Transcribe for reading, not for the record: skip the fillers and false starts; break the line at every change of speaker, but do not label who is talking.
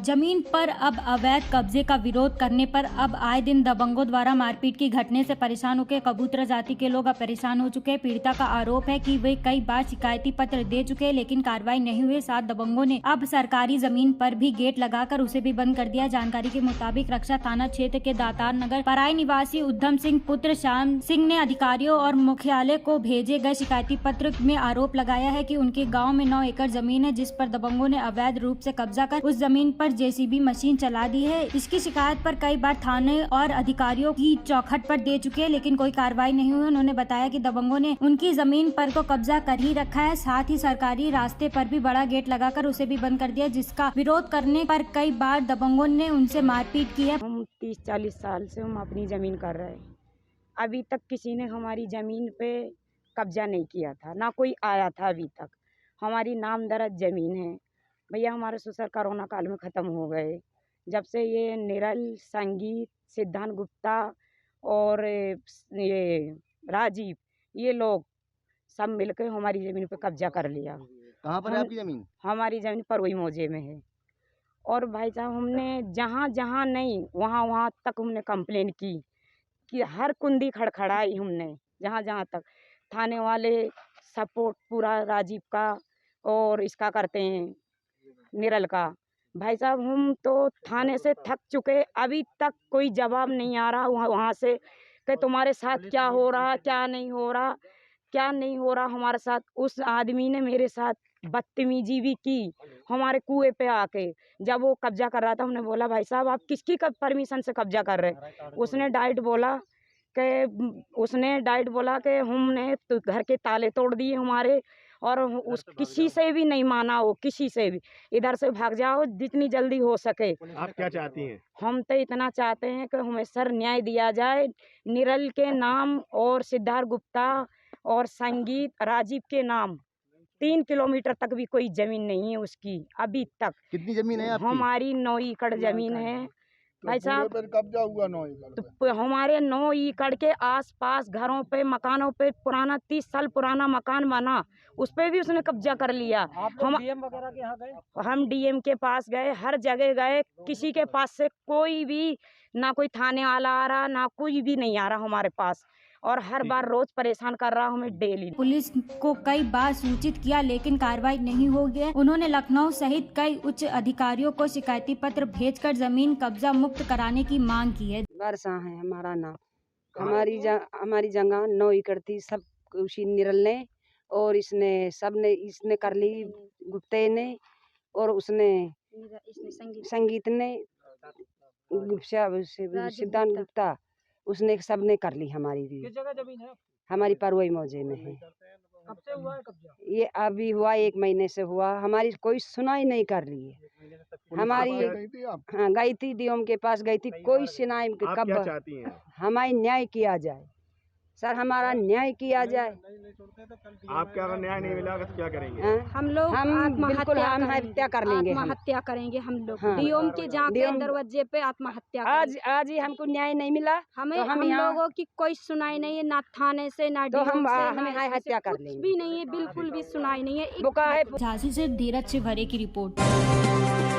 जमीन पर अब अवैध कब्जे का विरोध करने पर अब आए दिन दबंगों द्वारा मारपीट की घटने से परेशान होकर कबूतरा जाति के लोग अब परेशान हो चुके हैं। पीड़िता का आरोप है कि वे कई बार शिकायती पत्र दे चुके हैं लेकिन कार्रवाई नहीं हुई। साथ दबंगों ने अब सरकारी जमीन पर भी गेट लगाकर उसे भी बंद कर दिया। जानकारी के मुताबिक रक्षा थाना क्षेत्र के दातार नगर पराई निवासी उद्धम सिंह पुत्र श्याम सिंह ने अधिकारियों और मुख्यालय को भेजे गए शिकायती पत्र में आरोप लगाया है कि उनके गाँव में 9 एकड़ जमीन है जिस पर दबंगों ने अवैध रूप से कब्जा कर उस जमीन पर जेसीबी मशीन चला दी है। इसकी शिकायत पर कई बार थाने और अधिकारियों की चौखट पर दे चुके हैं लेकिन कोई कार्रवाई नहीं हुई। उन्होंने बताया कि दबंगों ने उनकी जमीन पर को कब्जा कर ही रखा है। साथ ही सरकारी रास्ते पर भी बड़ा गेट लगाकर उसे भी बंद कर दिया जिसका विरोध करने पर कई बार दबंगों ने उनसे मारपीट की है।
हम 30-40 साल से हम अपनी जमीन कर रहे हैं। अभी तक किसी ने हमारी जमीन पे कब्जा नहीं किया था, ना कोई आया था अभी तक। हमारी नामदरज जमीन है। भैया हमारे ससुर कोरोना काल में ख़त्म हो गए। जब से ये निरल, संगीत, सिद्धांत गुप्ता और ये राजीव, ये लोग सब मिलकर हमारी ज़मीन पे कब्जा कर लिया।
कहाँ पर है आपकी ज़मीन?
हमारी ज़मीन परवई मौजे में है। और भाई साहब हमने जहाँ जहाँ नहीं वहाँ वहाँ तक हमने कंप्लेन की कि हर कुंडी खड़खड़ाई हमने, जहाँ जहाँ तक। थाने वाले सपोर्ट पूरा राजीव का और इसका करते हैं, निरल का। भाई साहब हम तो थाने से थक चुके, अभी तक कोई जवाब नहीं आ रहा वहाँ से कि तुम्हारे साथ क्या हो रहा, क्या नहीं हो रहा, क्या नहीं हो रहा हमारे साथ। उस आदमी ने मेरे साथ बदतमीजी भी की हमारे कुएं पे आके। जब वो कब्जा कर रहा था हमने बोला भाई साहब आप किसकी परमिशन से कब्जा कर रहे हैं? उसने डाइट बोला कि हमने तो घर के ताले तोड़ दिए हमारे, और उस किसी से भी नहीं माना, हो किसी से भी इधर से भाग जाओ जितनी जल्दी हो सके।
आप क्या चाहती हैं?
हम तो इतना चाहते हैं कि हमें सर न्याय दिया जाए। निरल के नाम और सिद्धार्थ गुप्ता और संगीत राजीव के नाम 3 किलोमीटर तक भी कोई जमीन नहीं है उसकी अभी तक।
कितनी जमीन है आपकी?
हमारी 9 एकड़ जमीन है भाई साहब।
कब्जा हुआ 9 एकड़
तो हमारे 9 एकड़ के आसपास घरों पे, मकानों पे, पुराना 30 साल पुराना मकान बना उस पे भी उसने कब्जा कर लिया। हम डीएम वगैरह के यहाँ गए, हम डीएम के पास गए, हर जगह गए, किसी के पास से कोई भी ना कोई थाने वाला आ रहा, ना कोई भी नहीं आ रहा हमारे पास, और हर बार रोज परेशान कर रहा हमें डेली।
पुलिस को कई बार सूचित किया लेकिन कार्रवाई नहीं हो गई। उन्होंने लखनऊ सहित कई उच्च अधिकारियों को शिकायती पत्र भेजकर जमीन कब्जा मुक्त कराने की मांग की है।
वर्षा है हमारा नाम। हमारी जगह 9 एकड़ थी, सब उसी निरल ने और इसने कर ली, गुप्ते ने और उसने संगीत ने, सिद्धांत गुप्ता, उसने सबने कर ली हमारी भी।
किस जगह जमीन है?
हमारी परवई मौजे में है।
कब से हुआ है कब्जा?
ये अभी हुआ, 1 महीने से हुआ। हमारी कोई सुनाई नहीं कर रही है। हमारी हाँ गई थी, डीएम के पास गई थी, कोई सुनाई।
आप क्या चाहती हैं?
हमारी न्याय किया जाए सर, हमारा न्याय किया जाए।
आप क्या, अगर न्याय नहीं मिला तो क्या करेंगे?
हम लोग
बिल्कुल आत्महत्या कर लेंगे।
आत्महत्या करेंगे हम लोग।
हाँ।
डीएम के जाके दरवाजे पे आत्महत्या
आज ही हमको न्याय नहीं मिला,
हमें
तो
हम लोगों की कोई सुनाई नहीं है, ना थाने से, ना
तो
डीएम से,
हमें
ना
हत्या कर
कुछ
लेंगे।
भी नहीं है, बिल्कुल भी सुनाई नहीं है।
बुका है।
झांसी से धीरज शिवहरे की रिपोर्ट।